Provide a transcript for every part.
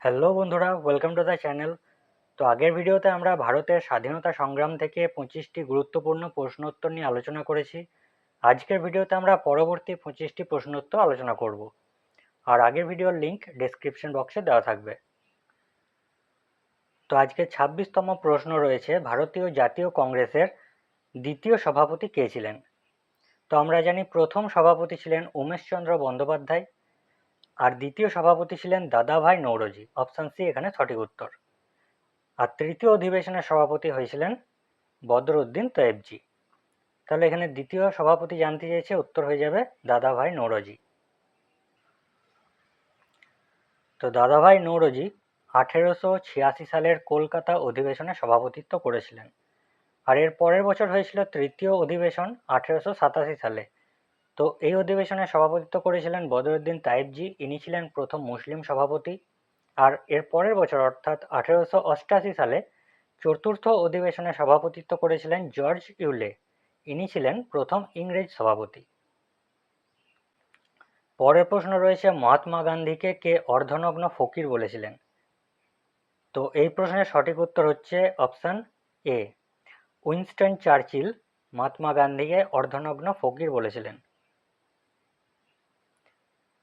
Hello বন্ধুরা, welcome to the channel. তো আগের ভিডিওতে আমরা ভারতের স্বাধীনতা সংগ্রাম থেকে 25টি গুরুত্বপূর্ণ প্রশ্নোত্তর নিয়ে আলোচনা করেছি। আজকের ভিডিওতে আমরা পরবর্তী 25টি প্রশ্নোত্তর আলোচনা করব, আর আগের ভিডিওর লিংক ডেসক্রিপশন বক্সে দেওয়া থাকবে। তো আজকে 26তম প্রশ্ন রয়েছে, ভারতীয় জাতীয় কংগ্রেসের দ্বিতীয় সভাপতি কে ছিলেন? তো আমরা জানি প্রথম সভাপতি ছিলেন উমেশচন্দ্র বন্দ্যোপাধ্যায়, আর দ্বিতীয় সভাপতি ছিলেন দাদাভাই নৌরোজি। অপশন সি এখানে সঠিক উত্তর। আর তৃতীয় অধিবেশনের সভাপতি হয়েছিলেন বদরউদ্দিন তয়েবজি। তাহলে এখানে দ্বিতীয় সভাপতি জানতে চেয়েছে, উত্তর হয়ে যাবে দাদাভাই নৌরোজি। তো দাদাভাই নৌরোজি 1886 সালের কলকাতা অধিবেশনে সভাপতিত্ব করেছিলেন, আর এর পরের বছর হয়েছিল তৃতীয় অধিবেশন 1887 সালে। তো এই অধিবেশনে সভাপতিত্ব করেছিলেন বদরউদ্দিন তায়েবজি, ইনি ছিলেন প্রথম মুসলিম সভাপতি। আর এর পরের বছর অর্থাৎ 1888 সালে চতুর্থ অধিবেশনে সভাপতিত্ব করেছিলেন জর্জ ইউলে, ইনি ছিলেন প্রথম ইংরেজ সভাপতি। পরের প্রশ্ন রয়েছে, মহাত্মা গান্ধীকে কে অর্ধনগ্ন ফকির বলেছিলেন? তো এই প্রশ্নের সঠিক উত্তর হচ্ছে option A, Winston Churchill Mahatma গান্ধীকে অর্ধনগ্ন ফকির বলেছিলেন।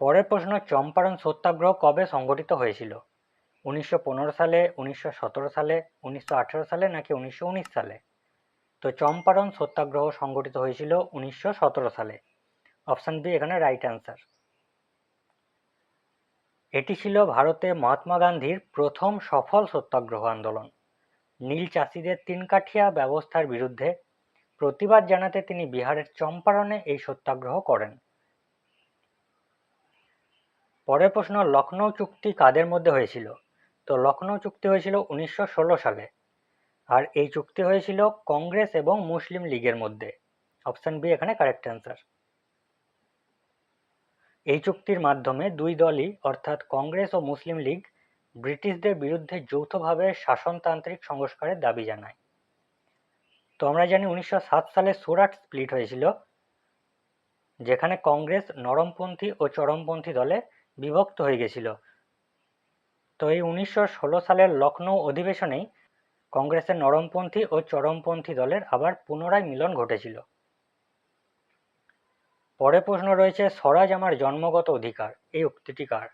পরের প্রশ্ন, চম্পারণ সত্যাগ্রহ কবে সংঘটিত হয়েছিল? 1915 সালে, 1917 সালে, 1918 সালে নাকি 1919 সালে? তো চম্পারণ সত্যাগ্রহ সংঘটিত হয়েছিল 1917 সালে। অপশন বি এখানে রাইট অ্যান্সার। এটি ছিল ভারতে মহাত্মা গান্ধীর প্রথম সফল সত্যাগ্রহ আন্দোলন। নীল চাষিদের তিনকাঠিয়া ব্যবস্থার বিরুদ্ধে প্রতিবাদ জানাতে তিনি বিহারের চম্পারণে এই সত্যাগ্রহ করেন। পরের প্রশ্ন, লখনৌ চুক্তি কাদের মধ্যে হয়েছিল? তো লখনৌ চুক্তি হয়েছিল 1916 সালে, আর এই চুক্তি হয়েছিল কংগ্রেস এবং মুসলিম লীগের মধ্যে। অপশন বি এখানে কারেক্ট অ্যান্সার। এই চুক্তির মাধ্যমে দুই দলই অর্থাৎ কংগ্রেস ও মুসলিম লীগ ব্রিটিশদের বিরুদ্ধে যৌথভাবে শাসনতান্ত্রিক সংস্কারের দাবি জানায়। তো আমরা জানি 1907 সালে সুরাট স্প্লিট হয়েছিল, যেখানে কংগ্রেস নরমপন্থী ও চরমপন্থী দলে বিভক্ত হয়ে গেছিল। তো এই 1916 সালের লখনৌ অধিবেশনেই কংগ্রেসের নরমপন্থী ও চরমপন্থী দলের আবার পুনরায় মিলন ঘটেছিল। পরের প্রশ্ন রয়েছে, স্বরাজ আমার জন্মগত অধিকার, এই উক্তিটি কার?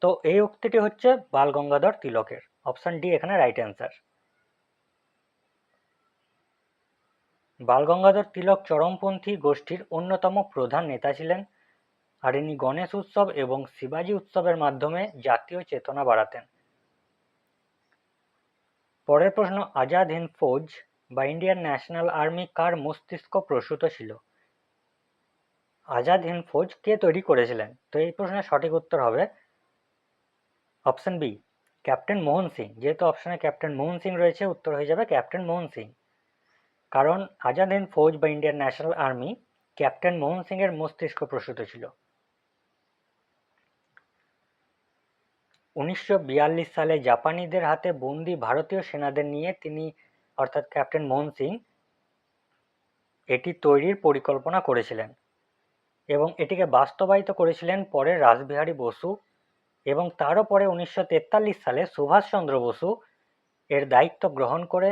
তো এই উক্তিটি হচ্ছে বাল গঙ্গাধর তিলকের। অপশন ডি এখানে রাইট অ্যান্সার। বাল গঙ্গাধর তিলক চরমপন্থী গোষ্ঠীর অন্যতম প্রধান নেতা ছিলেন, আর ইনি গণেশ উৎসব এবং শিবাজি উৎসবের মাধ্যমে জাতীয় চেতনা বাড়াতেন। পরের প্রশ্ন, আজাদ হিন্দ ফৌজ বা ইন্ডিয়ান ন্যাশনাল আর্মি কার মস্তিষ্ক প্রসূত ছিল? আজাদ হিন্দ ফৌজ কে তৈরি করেছিলেন? তো এই প্রশ্নের সঠিক উত্তর হবে option B, captain Mohan Singh. যেহেতু অপশনে ক্যাপ্টেন মোহন সিং রয়েছে, উত্তর হয়ে যাবে ক্যাপ্টেন মোহন সিং। কারণ আজাদ হিন্দ ফৌজ বা Indian national army captain Mohan Singh এর মস্তিষ্ক প্রসূত ছিল। 1942 সালে জাপানিদের হাতে বন্দী ভারতীয় সেনাদের নিয়ে তিনি অর্থাৎ ক্যাপ্টেন মোহন সিং এটি তৈরির পরিকল্পনা করেছিলেন, এবং এটিকে বাস্তবায়িত করেছিলেন পরে রাসবিহারী বসু, এবং তারও পরে 1943 সালে সুভাষচন্দ্র বসু এর দায়িত্ব গ্রহণ করে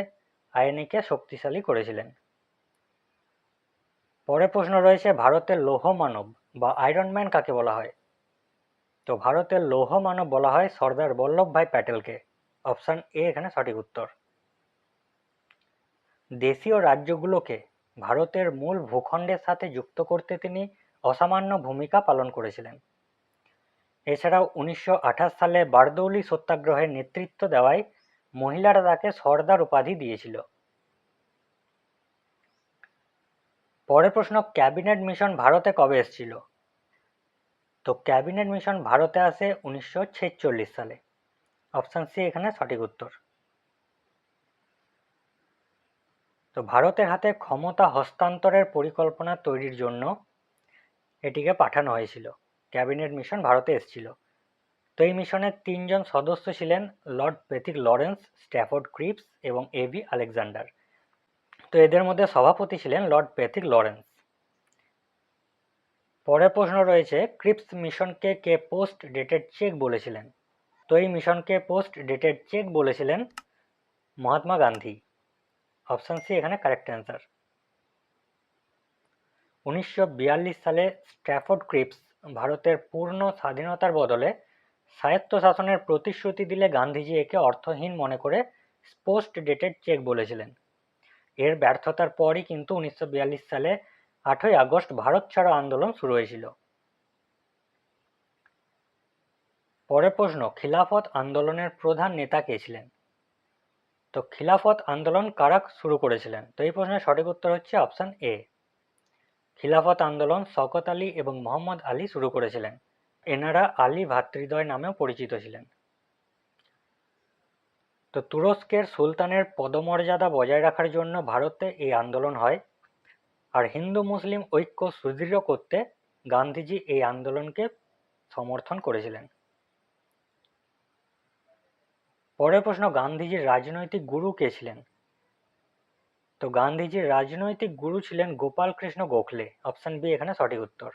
আইএনএ-কে শক্তিশালী করেছিলেন। পরের প্রশ্ন রয়েছে, ভারতের লৌহ মানব বা আয়রন ম্যান কাকে বলা হয়? তো ভারতের লৌহ মানব বলা হয় সর্দার বল্লভভাই প্যাটেলকে। অপশন এ এখানে সঠিক উত্তর। দেশীয় রাজ্যগুলোকে ভারতের মূল ভূখণ্ডের সাথে যুক্ত করতে তিনি অসামান্য ভূমিকা পালন করেছিলেন। এছাড়াও 1928 সালে বারদৌলি সত্যাগ্রহের নেতৃত্ব দেওয়ায় মহিলারা তাকে সর্দার উপাধি দিয়েছিল। পরের প্রশ্ন, ক্যাবিনেট মিশন ভারতে কবে এসেছিল? তো ক্যাবিনেট মিশন ভারতে আসে 1946 সালে। অপশন সি এখানে সঠিক উত্তর। তো ভারতের হাতে ক্ষমতা হস্তান্তরের পরিকল্পনা তৈরির জন্য এটিকে পাঠানো হয়েছিল। ক্যাবিনেট মিশন ভারতে এসেছিল। তো এই মিশনের 3জন সদস্য ছিলেন Lord Pethick Lawrence, Stafford Cripps এবং এবি আলেকজান্ডার। তো এদের মধ্যে সভাপতি ছিলেন লর্ড প্যাথিক লরেন্স। পরের প্রশ্ন রয়েছে, ক্রিপস মিশনকে কে পোস্ট ডেটেড চেক বলেছিলেন? তো এই মিশনকে পোস্ট ডেটেড চেক বলেছিলেন মহাত্মা গান্ধী। অপশন সি এখানে কারেক্ট অ্যান্সার। 1942 সালে স্ট্র্যাফোর্ড ক্রিপস ভারতের পূর্ণ স্বাধীনতার বদলে স্বায়ত্তশাসনের প্রতিশ্রুতি দিলে গান্ধীজি একে অর্থহীন মনে করে পোস্ট ডেটেড চেক বলেছিলেন। এর ব্যর্থতার পরই কিন্তু 1942 সালে 8ই আগস্ট ভারত ছাড়ো আন্দোলন শুরু হয়েছিল। পরের প্রশ্ন, খিলাফত আন্দোলনের প্রধান নেতা কে ছিলেন? তো খিলাফত আন্দোলন কারা শুরু করেছিলেন? তো এই প্রশ্নের সঠিক উত্তর হচ্ছে অপশন এ। খিলাফত আন্দোলন শওকত আলী এবং মোহাম্মদ আলী শুরু করেছিলেন। এনারা আলী ভ্রাতৃদ্বয় নামেও পরিচিত ছিলেন। তো তুরস্কের সুলতানের পদমর্যাদা বজায় রাখার জন্য ভারতে এই আন্দোলন হয়, আর হিন্দু মুসলিম ঐক্য সুদৃঢ় করতে গান্ধীজি এই আন্দোলনকে সমর্থন করেছিলেন। পরের প্রশ্ন, গান্ধীজির রাজনৈতিক গুরু কে ছিলেন? তো গান্ধীজির রাজনৈতিক গুরু ছিলেন গোপাল কৃষ্ণ গোখলে। অপশন বি এখানে সঠিক উত্তর।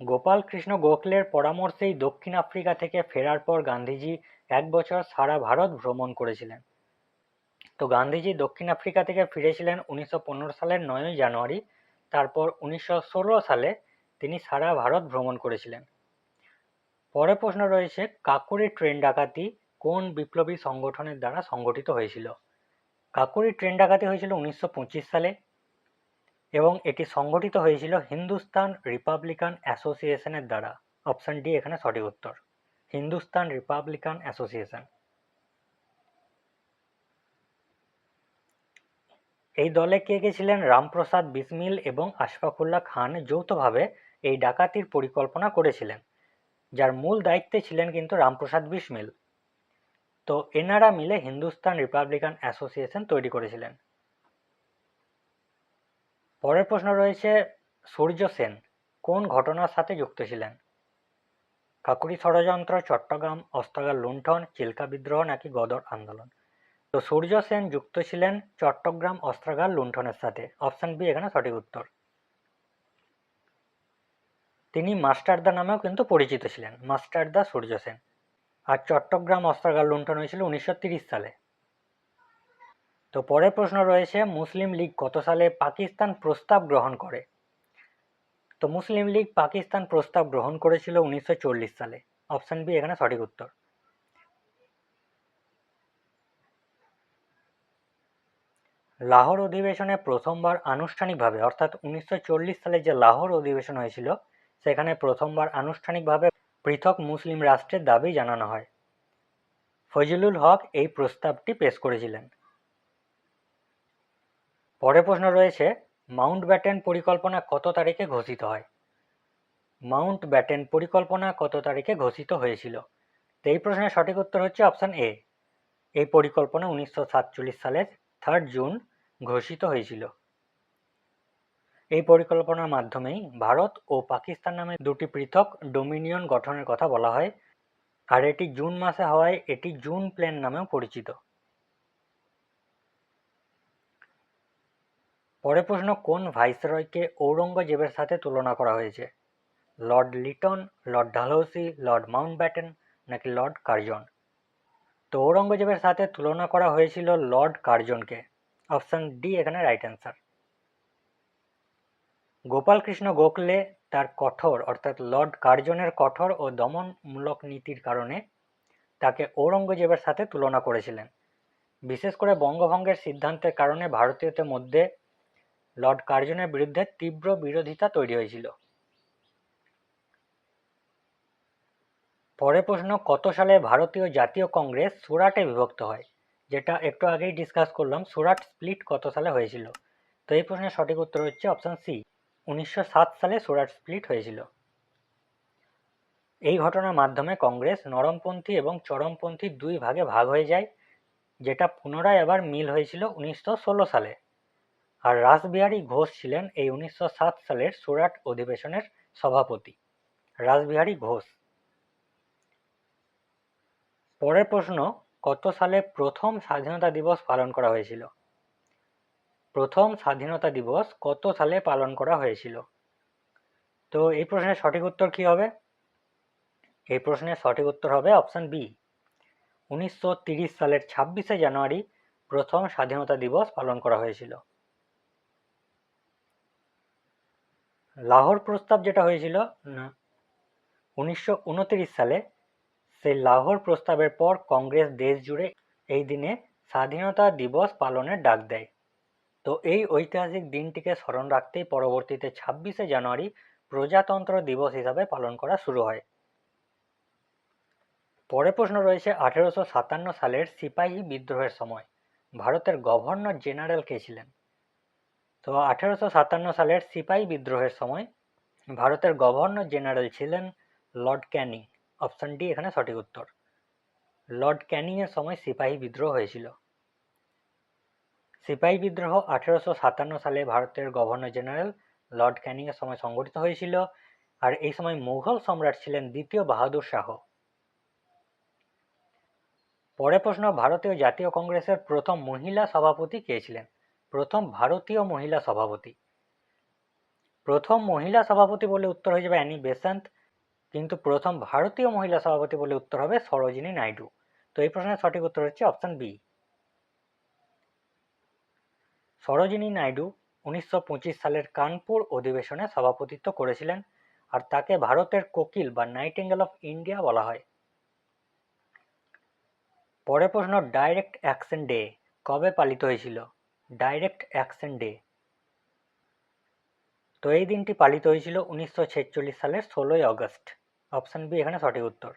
গোপাল কৃষ্ণ গোখলের পরামর্শেই দক্ষিণ আফ্রিকা থেকে ফেরার পর গান্ধীজি 1 বছর সারা ভারত ভ্রমণ করেছিলেন। তো গান্ধীজি দক্ষিণ আফ্রিকা থেকে ফিরেছিলেন 1915 সালের 9ই জানুয়ারি। তারপর 1916 সালে তিনি সারা ভারত ভ্রমণ করেছিলেন। পরের প্রশ্ন রয়েছে, কাকোরি ট্রেন ডাকাতি কোন বিপ্লবী সংগঠনের দ্বারা সংগঠিত হয়েছিল? কাকোরি ট্রেন ডাকাতি হয়েছিল 1925 সালে এবং এটি সংগঠিত হয়েছিল হিন্দুস্তান রিপাবলিকান অ্যাসোসিয়েশনের দ্বারা। অপশন ডি এখানে সঠিক উত্তর, হিন্দুস্তান রিপাবলিকান অ্যাসোসিয়েশন। এই দলে কে কে ছিলেন? রামপ্রসাদ বিসমিল এবং আশফাকুল্লাহ খান যৌথভাবে এই ডাকাতির পরিকল্পনা করেছিলেন, যার মূল দায়িত্বে ছিলেন কিন্তু রামপ্রসাদ বিসমিল। তো এনারা মিলে হিন্দুস্তান রিপাবলিকান অ্যাসোসিয়েশন তৈরি করেছিলেন। পরের প্রশ্ন রয়েছে, সূর্য সেন কোন ঘটনার সাথে যুক্ত ছিলেন? কাকুরি ষড়যন্ত্র, চট্টগ্রাম অস্ত্রাগার লুণ্ঠন, চিল্কা বিদ্রোহ নাকি গদর আন্দোলন? তো সূর্য সেন যুক্ত ছিলেন চট্টগ্রাম অস্ত্রাগার লুণ্ঠনের সাথে। অপশন বি এখানে সঠিক উত্তর। তিনি মাস্টারদা নামেও কিন্তু পরিচিত ছিলেন, মাস্টারদা সূর্য সেন। আর চট্টগ্রাম অস্ত্রাগার লুণ্ঠন হয়েছিল 1930 সালে। তো পরের প্রশ্ন রয়েছে, মুসলিম লীগ কত সালে পাকিস্তান প্রস্তাব গ্রহণ করে? তো মুসলিম লীগ পাকিস্তান প্রস্তাব গ্রহণ করেছিল 1940 সালে। অপশন বি এখানে সঠিক উত্তর। লাহোর অধিবেশনে প্রথমবার আনুষ্ঠানিকভাবে, অর্থাৎ 1940 সালে যে লাহোর অধিবেশন হয়েছিল সেখানে প্রথমবার আনুষ্ঠানিকভাবে পৃথক মুসলিম রাষ্ট্রের দাবি জানানো হয়। ফজলুল হক এই প্রস্তাবটি পেশ করেছিলেন। পরের প্রশ্ন রয়েছে, মাউন্টব্যাটেন পরিকল্পনা কত তারিখে ঘোষিত হয়? মাউন্টব্যাটেন পরিকল্পনা কত তারিখে ঘোষিত হয়েছিল? তো এই প্রশ্নের সঠিক উত্তর হচ্ছে অপশন এ। এই পরিকল্পনা 1947 সালের 3 জুন ঘোষিত হয়েছিল। এই পরিকল্পনার মাধ্যমেই ভারত ও পাকিস্তান নামে দুটি পৃথক ডোমিনিয়ন গঠনের কথা বলা হয়, আর এটি জুন মাসে হওয়ায় এটি জুন প্ল্যান নামেও পরিচিত। পরের প্রশ্ন, কোন ভাইসরয়কে ঔরঙ্গজেবের সাথে তুলনা করা হয়েছে? Lord Liton, Lord Dalhousie, Lord Mountbatten নাকি লর্ড কার্জন? তো ঔরঙ্গজেবের সাথে তুলনা করা হয়েছিল লর্ড কার্জনকে। অপশন ডি এখানে রাইট অ্যান্সার। গোপাল কৃষ্ণ গোখলে তার কঠোর, অর্থাৎ লর্ড কার্জনের কঠোর ও দমনমূলক নীতির কারণে তাকে ঔরঙ্গজেবের সাথে তুলনা করেছিলেন। বিশেষ করে বঙ্গভঙ্গের সিদ্ধান্তের কারণে ভারতীয়দের মধ্যে লর্ড কার্জনের বিরুদ্ধে তীব্র বিরোধিতা তৈরি হয়েছিল। পরের প্রশ্ন, কত সালে ভারতীয় জাতীয় কংগ্রেস সুরাটে বিভক্ত হয়? যেটা একটু আগেই ডিসকাস করলাম, সুরাট স্প্লিট কত সালে হয়েছিল? তো এই প্রশ্নের সঠিক উত্তর হচ্ছে অপশন সি, 1907 সালে সুরাট স্প্লিট হয়েছিল। এই ঘটনার মাধ্যমে কংগ্রেস নরমপন্থী এবং চরমপন্থী দুই ভাগে ভাগ হয়ে যায়, যেটা পুনরায় আবার মিল হয়েছিল 1916 সালে। আর রাসবিহারী ঘোষ ছিলেন এই 1907 সালের সুরাট অধিবেশনের সভাপতি, রাসবিহারী ঘোষ। পরের প্রশ্ন, কত সালে প্রথম স্বাধীনতা দিবস পালন করা হয়েছিল? প্রথম স্বাধীনতা দিবস কত সালে পালন করা হয়েছিল? তো এই প্রশ্নের সঠিক উত্তর কি হবে? এই প্রশ্নের সঠিক উত্তর হবে অপশন বি। 1930 সালের 26শে জানুয়ারি প্রথম স্বাধীনতা দিবস পালন করা হয়েছিল। লাহোর প্রস্তাব যেটা হয়েছিল 1929 সালে, সেই লাহোর প্রস্তাবের পর কংগ্রেস দেশ জুড়ে এই দিনে স্বাধীনতা দিবস পালনের ডাক দেয়। তো এই ঐতিহাসিক দিনটিকে স্মরণ রাখতেই পরবর্তীতে 26শে জানুয়ারি প্রজাতন্ত্র দিবস হিসাবে পালন করা শুরু হয়। পরের প্রশ্ন রয়েছে 1857 সালের সিপাহী বিদ্রোহের সময় ভারতের গভর্নর জেনারেল কে ছিলেন? তো 1857 সালের সিপাহী বিদ্রোহের সময় ভারতের গভর্নর জেনারেল ছিলেন লর্ড ক্যানিং। অপশন ডি এখানে সঠিক উত্তর। লর্ড ক্যানিং এর সময় সিপাহী বিদ্রোহ হয়েছিল। সিপাহী বিদ্রোহ 1857 সালে ভারতের গভর্নর জেনারেল লর্ড ক্যানিং এর সময় সংগঠিত হয়েছিল, আর এই সময় মুঘল সম্রাট ছিলেন দ্বিতীয় বাহাদুর শাহ। পরের প্রশ্ন, ভারতীয় জাতীয় কংগ্রেসের প্রথম মহিলা সভাপতি কে ছিলেন? প্রথম ভারতীয় মহিলা সভাপতি। প্রথম মহিলা সভাপতি বলে উত্তর হয়ে যাবে অ্যানি বেসান্ত, কিন্তু প্রথম ভারতীয় মহিলা সভাপতি বলে উত্তর হবে সরোজিনী নাইডু। তো এই প্রশ্নের সঠিক উত্তর হচ্ছে অপশন বি। সরোজিনী নাইডু 1925 সালের কানপুর অধিবেশনে সভাপতিত্ব করেছিলেন, আর তাকে ভারতের কোকিল বা নাইটিঙ্গেল অফ ইন্ডিয়া বলা হয়। পরের প্রশ্ন, ডাইরেক্ট অ্যাকশন ডে কবে পালিত হয়েছিল? ডাইরেক্ট অ্যাকশন ডে, তো এই দিনটি পালিত হয়েছিল 1946 সালের 16ই আগস্ট। অপশন বি এখানে সঠিক উত্তর,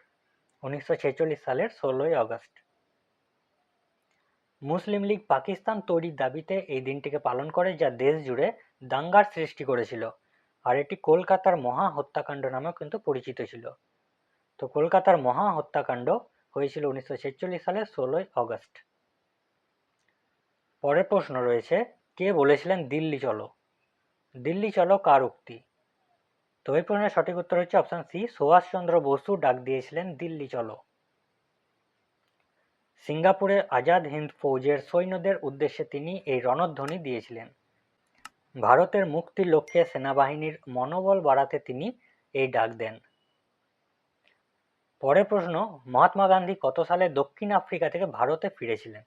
1946 সালের 16ই আগস্ট। মুসলিম লীগ পাকিস্তান তৈরির দাবিতে এই দিনটিকে পালন করে, যা দেশ জুড়ে দাঙ্গার সৃষ্টি করেছিল, আর এটি কলকাতার মহা হত্যাকাণ্ড নামেও কিন্তু পরিচিত ছিল। তো কলকাতার মহা হত্যাকাণ্ড হয়েছিল 1946 সালের 16ই আগস্ট। পরের প্রশ্ন রয়েছে, কে বলেছিলেন দিল্লি চলো? দিল্লি চলো কার উক্তি? তো এই প্রশ্নের সঠিক উত্তর হচ্ছে অপশন সি, সুভাষচন্দ্র বসু ডাক দিয়েছিলেন দিল্লি চলো। সিঙ্গাপুরে আজাদ হিন্দ ফৌজের সৈন্যদের উদ্দেশ্যে তিনি এই রণধ্বনি দিয়েছিলেন। ভারতের মুক্তির লক্ষ্যে সেনাবাহিনীর মনোবল বাড়াতে তিনি এই ডাক দেন। পরের প্রশ্ন, মহাত্মা গান্ধী কত সালে দক্ষিণ আফ্রিকা থেকে ভারতে ফিরেছিলেন?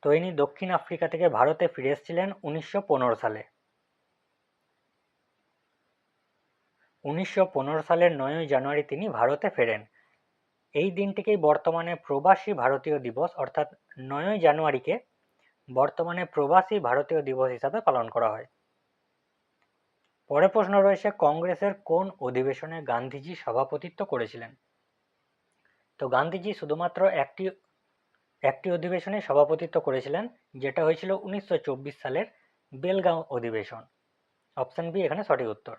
তো ইনি দক্ষিণ আফ্রিকা থেকে ভারতে ফিরে এসেছিলেন 1915 সালে। 1915 সালের 9ই জানুয়ারি তিনি ভারতে ফেরেন। এই দিনটিকেই বর্তমানে প্রবাসী ভারতীয় দিবস অর্থাৎ 9ই জানুয়ারিকে বর্তমানে প্রবাসী ভারতীয় দিবস হিসাবে পালন করা হয়। পরের প্রশ্ন রয়েছে, কংগ্রেসের কোন অধিবেশনে গান্ধীজি সভাপতিত্ব করেছিলেন? তো গান্ধীজি শুধুমাত্র একটি অধিবেশনে সভাপতিত্ব করেছিলেন, যেটা হয়েছিল 1924 সালের বেলগাঁও অধিবেশন। অপশন বি এখানে সঠিক উত্তর।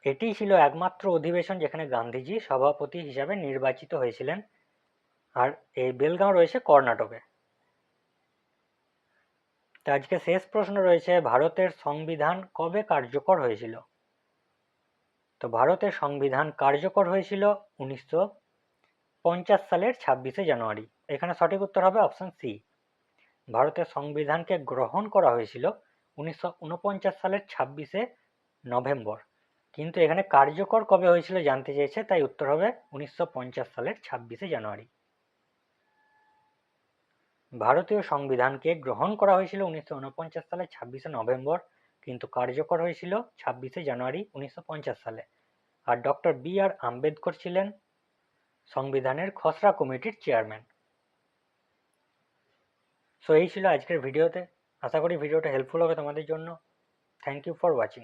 এটিই ছিল একমাত্র অধিবেশন যেখানে গান্ধীজি সভাপতি হিসাবে নির্বাচিত হয়েছিলেন, আর এই বেলগাঁও রয়েছে কর্ণাটকে। তো আজকে শেষ প্রশ্ন রয়েছে, ভারতের সংবিধান কবে কার্যকর হয়েছিল? তো ভারতের সংবিধান কার্যকর হয়েছিল 1950 সালের 26শে জানুয়ারি। এখানে সঠিক উত্তর হবে অপশন সি। ভারতের সংবিধানকে গ্রহণ করা হয়েছিল 1949 সালের 26শে নভেম্বর, কিন্তু এখানে কার্যকর কবে হয়েছিল জানতে চেয়েছে, তাই উত্তর হবে 1950 সালের 26শে জানুয়ারি। ভারতীয় সংবিধানকে গ্রহণ করা হয়েছিল 1949 সালের 26শে নভেম্বর, কিন্তু কার্যকর হয়েছিল 26শে জানুয়ারি 1950 সালে। আর ডক্টর বি আর আম্বেদকর ছিলেন সংবিধানের খসড়া কমিটির চেয়ারম্যান। সো এই ছিল আজকের ভিডিওতে। আশা করি ভিডিওটা হেল্পফুল হবে তোমাদের জন্য। Thank you for watching.